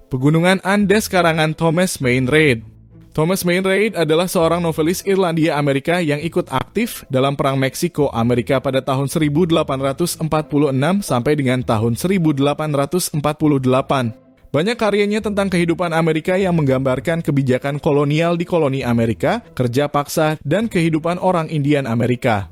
Pegunungan Andes karangan Thomas Main Reid. Thomas Main Reid adalah seorang novelis Irlandia Amerika yang ikut aktif dalam Perang Meksiko Amerika pada tahun 1846 sampai dengan tahun 1848. Banyak karyanya tentang kehidupan Amerika yang menggambarkan kebijakan kolonial di koloni Amerika, kerja paksa, dan kehidupan orang Indian Amerika.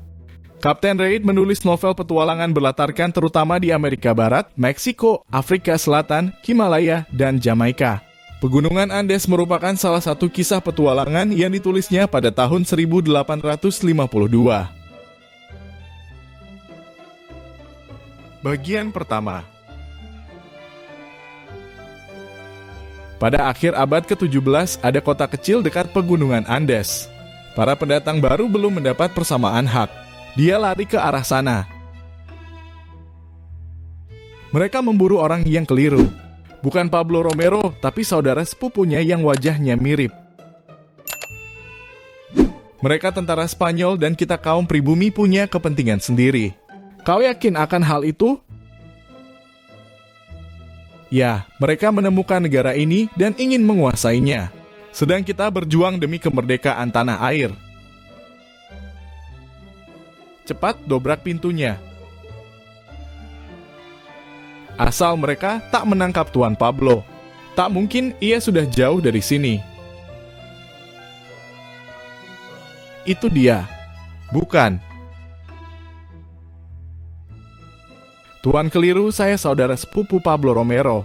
Kapten Reid menulis novel petualangan berlatarkan terutama di Amerika Barat, Meksiko, Afrika Selatan, Himalaya, dan Jamaika. Pegunungan Andes merupakan salah satu kisah petualangan yang ditulisnya pada tahun 1852. Bagian pertama. Pada akhir abad ke-17, ada kota kecil dekat pegunungan Andes. Para pendatang baru belum mendapat persamaan hak. Dia lari ke arah sana. Mereka memburu orang yang keliru. Bukan Pablo Romero, tapi saudara sepupunya yang wajahnya mirip. Mereka tentara Spanyol dan kita kaum pribumi punya kepentingan sendiri. Kau yakin akan hal itu? Ya, mereka menemukan negara ini dan ingin menguasainya. Sedang kita berjuang demi kemerdekaan tanah air. Cepat dobrak pintunya. Asal mereka tak menangkap Tuan Pablo. Tak mungkin ia sudah jauh dari sini. Itu dia. Bukan. Tuan keliru, saya saudara sepupu Pablo Romero.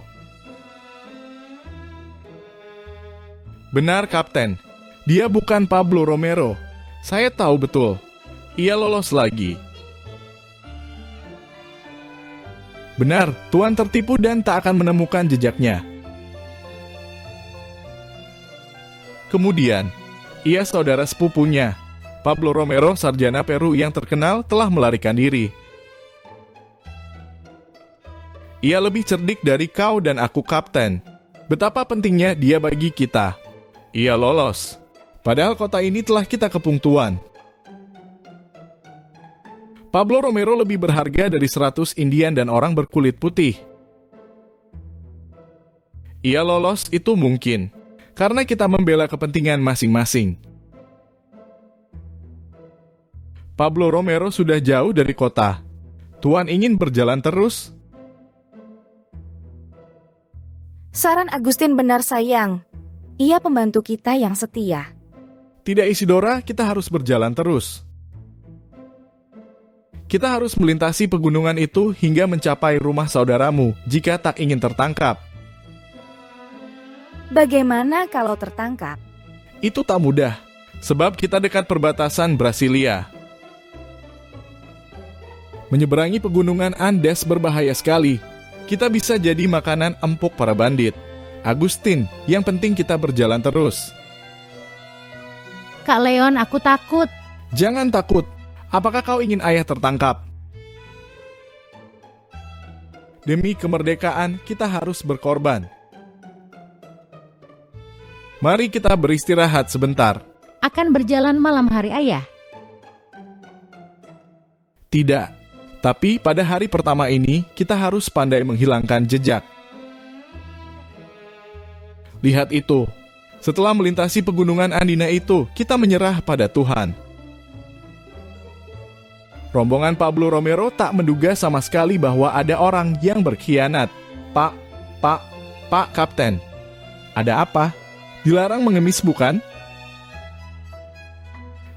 Benar, Kapten. Dia bukan Pablo Romero. Saya tahu betul. Ia lolos lagi. Benar, Tuan tertipu dan tak akan menemukan jejaknya. Kemudian, ia saudara sepupunya, Pablo Romero, sarjana Peru yang terkenal, telah melarikan diri. Ia lebih cerdik dari kau dan aku, Kapten. Betapa pentingnya dia bagi kita. Ia lolos. Padahal kota ini telah kita kepung Tuan. Pablo Romero lebih berharga dari 100 Indian dan orang berkulit putih. Ia lolos itu mungkin, karena kita membela kepentingan masing-masing. Pablo Romero sudah jauh dari kota. Tuan ingin berjalan terus? Saran Agustin benar, sayang. Ia pembantu kita yang setia. Tidak, Isidora, kita harus berjalan terus. Kita harus melintasi pegunungan itu hingga mencapai rumah saudaramu jika tak ingin tertangkap. Bagaimana kalau tertangkap? Itu tak mudah, sebab kita dekat perbatasan Brasilia. Menyeberangi pegunungan Andes berbahaya sekali. Kita bisa jadi makanan empuk para bandit. Agustin, yang penting kita berjalan terus. Kak Leon, aku takut. Jangan takut. Apakah kau ingin ayah tertangkap? Demi kemerdekaan, kita harus berkorban. Mari kita beristirahat sebentar. Akan berjalan malam hari, ayah? Tidak, tapi pada hari pertama ini, kita harus pandai menghilangkan jejak. Lihat itu. Setelah melintasi pegunungan Andina itu, kita menyerah pada Tuhan. Rombongan Pablo Romero tak menduga sama sekali bahwa ada orang yang berkhianat. Pak Kapten. Ada apa? Dilarang mengemis bukan?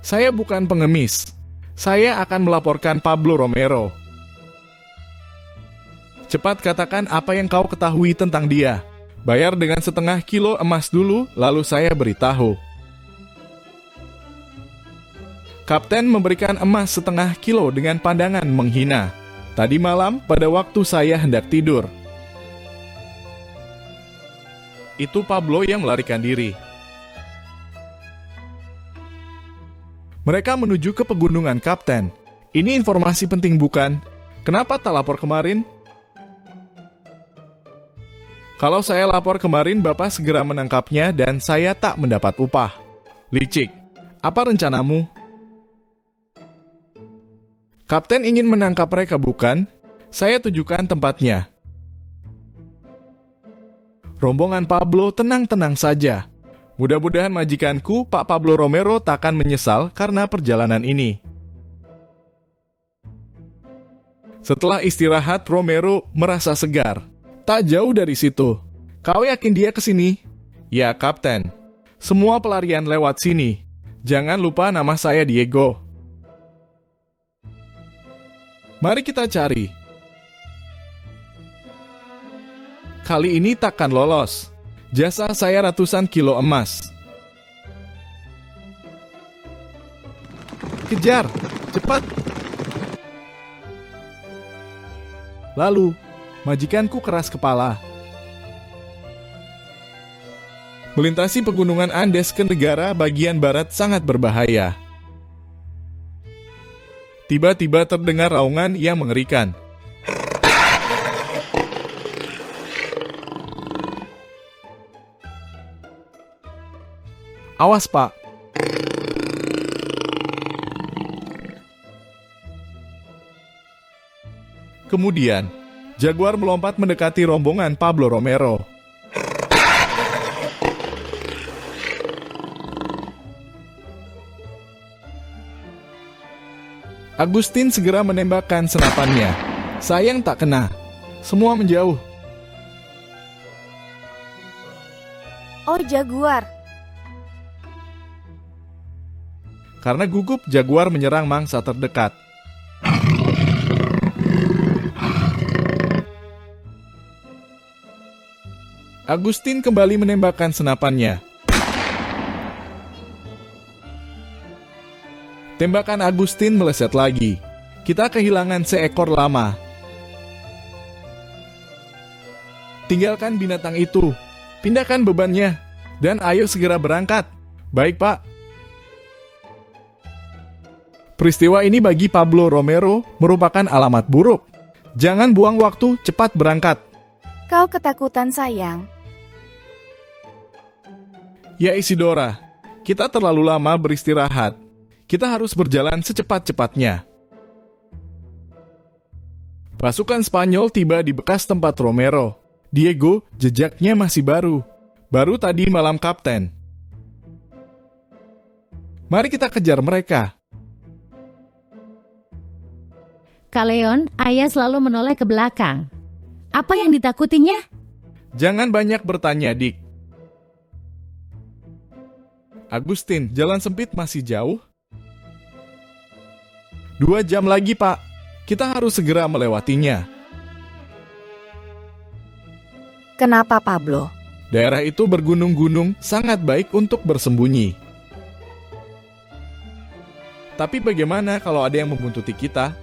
Saya bukan pengemis. Saya akan melaporkan Pablo Romero. Cepat katakan apa yang kau ketahui tentang dia. Bayar dengan 0,5 kilo emas dulu, lalu saya beritahu. Kapten memberikan emas 0,5 kilo dengan pandangan menghina. Tadi malam pada waktu saya hendak tidur. Itu Pablo yang melarikan diri. Mereka menuju ke pegunungan, Kapten. Ini informasi penting bukan? Kenapa tak lapor kemarin? Kalau saya lapor kemarin, Bapak segera menangkapnya dan saya tak mendapat upah. Licik, apa rencanamu? Kapten ingin menangkap mereka bukan? Saya tunjukkan tempatnya. Rombongan Pablo tenang-tenang saja. Mudah-mudahan majikanku, Pak Pablo Romero, takkan menyesal karena perjalanan ini. Setelah istirahat, Romero merasa segar. Tak jauh dari situ. Kau yakin dia kesini? Ya, Kapten. Semua pelarian lewat sini. Jangan lupa nama saya Diego. Mari kita cari. Kali ini takkan lolos. Jasa saya ratusan kilo emas. Kejar, cepat. Lalu, majikanku keras kepala. Melintasi pegunungan Andes ke negara bagian barat sangat berbahaya. Tiba-tiba terdengar raungan yang mengerikan. Awas, Pak. Kemudian, jaguar melompat mendekati rombongan Pablo Romero. Agustin segera menembakkan senapannya. Sayang tak kena. Semua menjauh. Oh, jaguar. Karena gugup, jaguar menyerang mangsa terdekat. Agustin kembali menembakkan senapannya. Tembakan Agustin meleset lagi. Kita kehilangan seekor lama. Tinggalkan binatang itu. Pindahkan bebannya. Dan ayo segera berangkat. Baik, Pak. Peristiwa ini bagi Pablo Romero merupakan alamat buruk. Jangan buang waktu, cepat berangkat. Kau ketakutan, sayang. Ya Isidora, kita terlalu lama beristirahat. Kita harus berjalan secepat-cepatnya. Pasukan Spanyol tiba di bekas tempat Romero. Diego, jejaknya masih baru. Baru tadi malam, Kapten. Mari kita kejar mereka. Kak Leon, ayah selalu menoleh ke belakang. Apa yang ditakutinya? Jangan banyak bertanya, Dik. Agustin, jalan sempit masih jauh? 2 jam lagi, Pak. Kita harus segera melewatinya. Kenapa, Pablo? Daerah itu bergunung-gunung, sangat baik untuk bersembunyi. Tapi bagaimana kalau ada yang membuntuti kita?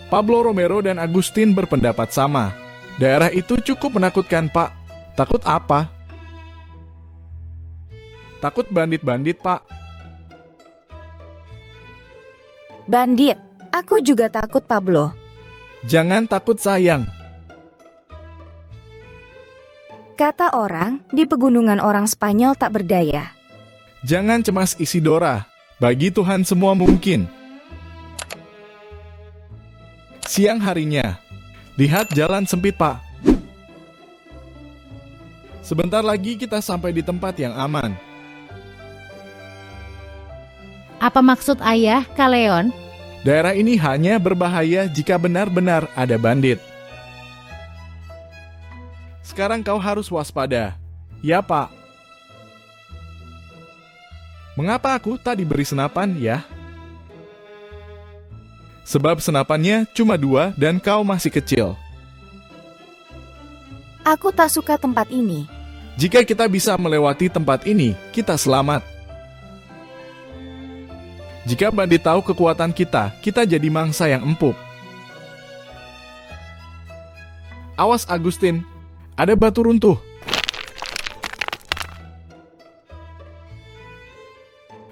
Pablo Romero dan Agustin berpendapat sama. Daerah itu cukup menakutkan, Pak. Takut apa? Takut bandit-bandit, Pak. Bandit. Aku juga takut, Pablo. Jangan takut, sayang. Kata orang, di pegunungan orang Spanyol tak berdaya. Jangan cemas, Isidora. Bagi Tuhan semua mungkin. Siang harinya. Lihat jalan sempit, Pak. Sebentar lagi kita sampai di tempat yang aman. Apa maksud ayah, Kak Leon? Daerah ini hanya berbahaya jika benar-benar ada bandit. Sekarang kau harus waspada. Ya, Pak. Mengapa aku tak diberi senapan, ya? Sebab senapannya cuma 2 dan kau masih kecil. Aku tak suka tempat ini. Jika kita bisa melewati tempat ini, kita selamat. Jika bandit tahu kekuatan kita, kita jadi mangsa yang empuk. Awas, Agustin. Ada batu runtuh.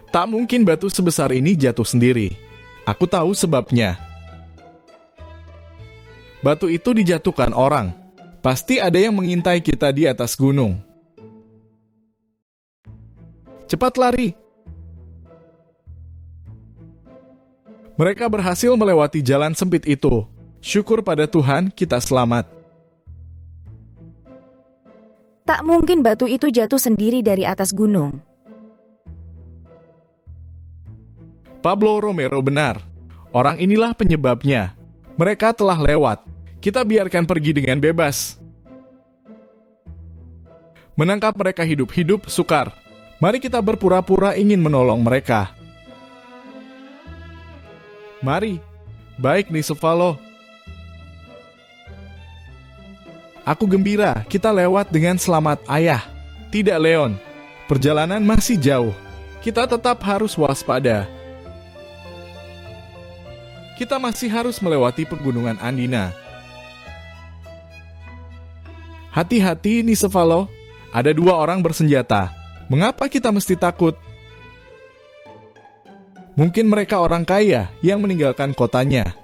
Tak mungkin batu sebesar ini jatuh sendiri. Aku tahu sebabnya. Batu itu dijatuhkan orang. Pasti ada yang mengintai kita di atas gunung. Cepat lari. Mereka berhasil melewati jalan sempit itu. Syukur pada Tuhan kita selamat. Tak mungkin batu itu jatuh sendiri dari atas gunung. Pablo Romero benar. Orang inilah penyebabnya. Mereka telah lewat. Kita biarkan pergi dengan bebas. Menangkap mereka hidup-hidup sukar. Mari kita berpura-pura ingin menolong mereka. Mari. Baik, Nicefalo. Aku gembira kita lewat dengan selamat, Ayah. Tidak, Leon. Perjalanan masih jauh. Kita tetap harus waspada. Kita masih harus melewati pegunungan Andina. Hati-hati, Nicefalo. Ada 2 orang bersenjata. Mengapa kita mesti takut? Mungkin mereka orang kaya yang meninggalkan kotanya.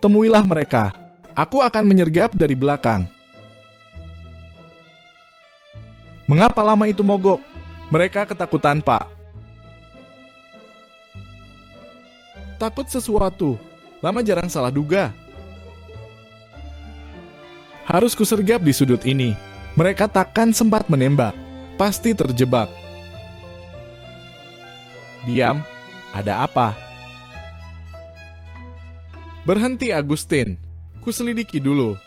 Temuilah mereka. Aku akan menyergap dari belakang. Mengapa lama itu mogok? Mereka ketakutan, Pak. Takut sesuatu. Lama jarang salah duga. Harus kusergap di sudut ini. Mereka takkan sempat menembak. Pasti terjebak. Diam. Ada apa? Berhenti, Agustin. Kuselidiki dulu.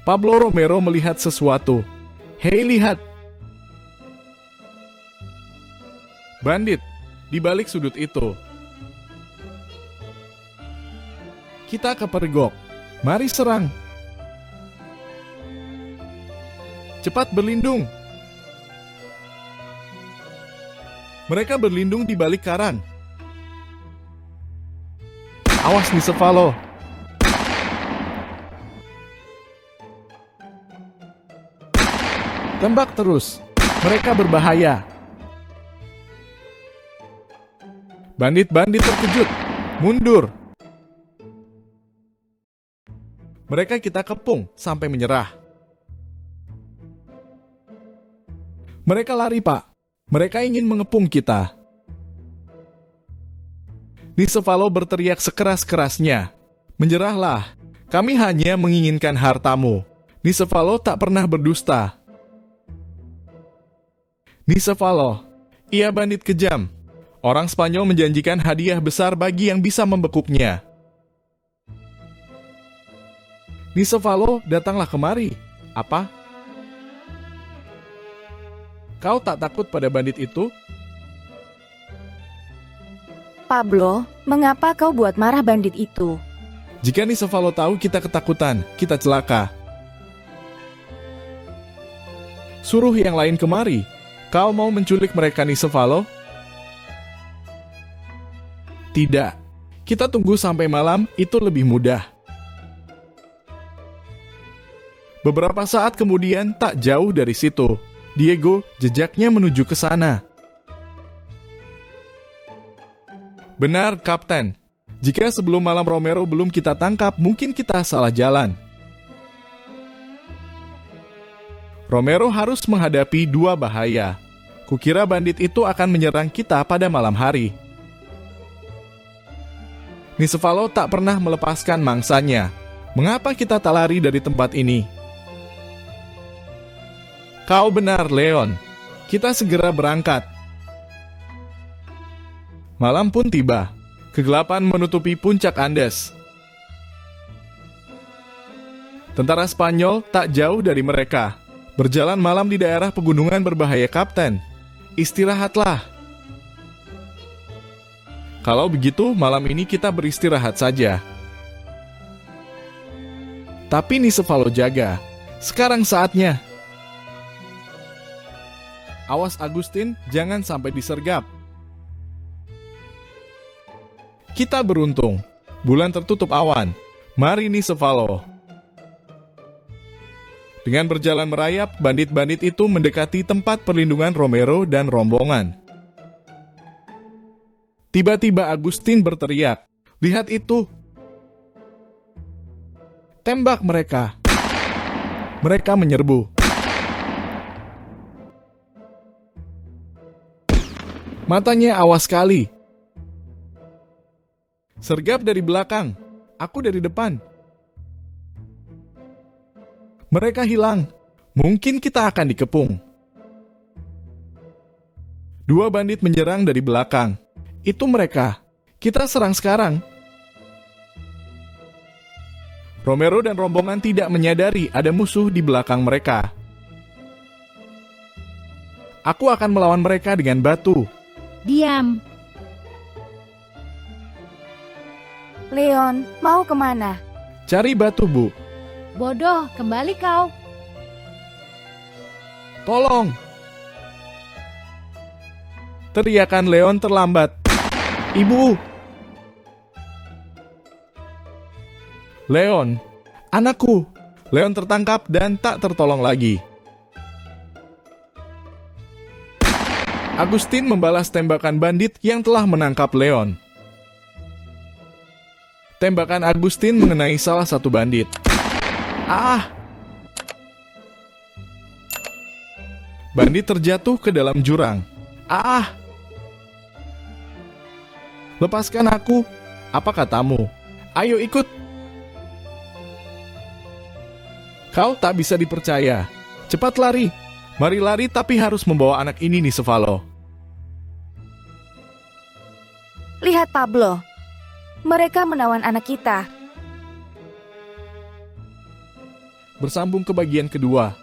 Pablo Romero melihat sesuatu. Hei, lihat. Bandit. Di balik sudut itu. Kita kepergok. Mari serang. Cepat berlindung. Mereka berlindung di balik karang. Awas, Nicefalo. Tembak terus. Mereka berbahaya. Bandit-bandit terkejut. Mundur. Mereka kita kepung sampai menyerah. Mereka lari, Pak. Mereka ingin mengepung kita. Nicefalo berteriak sekeras-kerasnya. Menyerahlah. Kami hanya menginginkan hartamu. Nicefalo tak pernah berdusta. Nicefalo. Ia bandit kejam. Orang Spanyol menjanjikan hadiah besar bagi yang bisa membekuknya. Nicefalo, datanglah kemari. Apa? Kau tak takut pada bandit itu? Pablo, mengapa kau buat marah bandit itu? Jika Nicefalo tahu kita ketakutan, kita celaka. Suruh yang lain kemari. Kau mau menculik mereka, Nicefalo? Tidak. Kita tunggu sampai malam, itu lebih mudah. Beberapa saat kemudian, tak jauh dari situ, Diego jejaknya menuju ke sana. Benar, Kapten. Jika sebelum malam Romero belum kita tangkap, mungkin kita salah jalan. Romero harus menghadapi 2 bahaya. Kukira bandit itu akan menyerang kita pada malam hari. Nicefalo tak pernah melepaskan mangsanya. Mengapa kita tak lari dari tempat ini? Kau benar, Leon. Kita segera berangkat. Malam pun tiba. Kegelapan menutupi puncak Andes. Tentara Spanyol tak jauh dari mereka. Berjalan malam di daerah pegunungan berbahaya, Kapten. Istirahatlah. Kalau begitu, malam ini kita beristirahat saja. Tapi Nicefalo jaga. Sekarang saatnya. Awas, Agustin, jangan sampai disergap. Kita beruntung. Bulan tertutup awan. Mari, Nicefalo. Dengan berjalan merayap, bandit-bandit itu mendekati tempat perlindungan Romero dan rombongan. Tiba-tiba Agustin berteriak, "Lihat itu!" Tembak mereka. Mereka menyerbu. Matanya awas sekali. Sergap dari belakang. Aku dari depan. Mereka hilang. Mungkin kita akan dikepung. Dua bandit menyerang dari belakang. Itu mereka. Kita serang sekarang. Romero dan rombongan tidak menyadari ada musuh di belakang mereka. Aku akan melawan mereka dengan batu. Diam. Leon, mau kemana? Cari batu, Bu. Bodoh, kembali kau. Tolong! Teriakan Leon terlambat. Ibu! Leon, anakku! Leon tertangkap dan tak tertolong lagi. Agustin membalas tembakan bandit yang telah menangkap Leon. Tembakan Agustin mengenai salah satu bandit. Ah! Bandit terjatuh ke dalam jurang. Ah! Lepaskan aku. Apa katamu? Ayo ikut. Kau tak bisa dipercaya. Cepat lari. Mari lari tapi harus membawa anak ini nih, Sevalo. Lihat Pablo. Mereka menawan anak kita. Bersambung ke bagian kedua.